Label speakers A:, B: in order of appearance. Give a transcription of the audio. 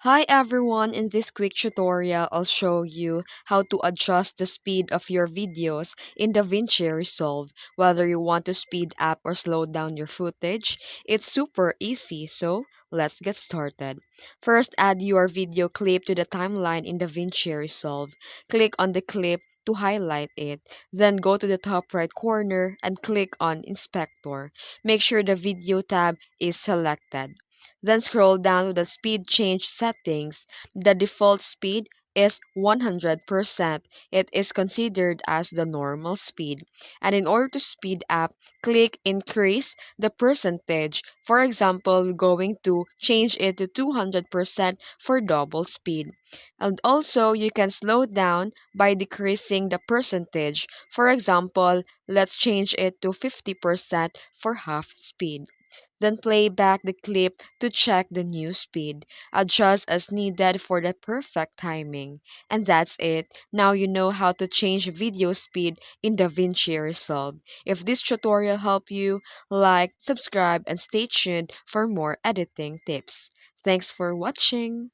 A: Hi everyone, in this quick tutorial, I'll show you how to adjust the speed of your videos in DaVinci Resolve. Whether you want to speed up or slow down your footage, it's super easy, so let's get started. First, add your video clip to the timeline in DaVinci Resolve. Click on the clip to highlight it. Then go to the top right corner and click on Inspector. Make sure the video tab is selected. Then scroll down to the speed change settings. The default speed is 100%. It is considered as the normal speed. And in order to speed up, click increase the percentage. For example, we're going to change it to 200% for double speed. And also, you can slow down by decreasing the percentage. For example, let's change it to 50% for half speed. Then play back the clip to check the new speed. Adjust as needed for the perfect timing. And that's it. Now you know how to change video speed in DaVinci Resolve. If this tutorial helped you, like, subscribe, and stay tuned for more editing tips. Thanks for watching.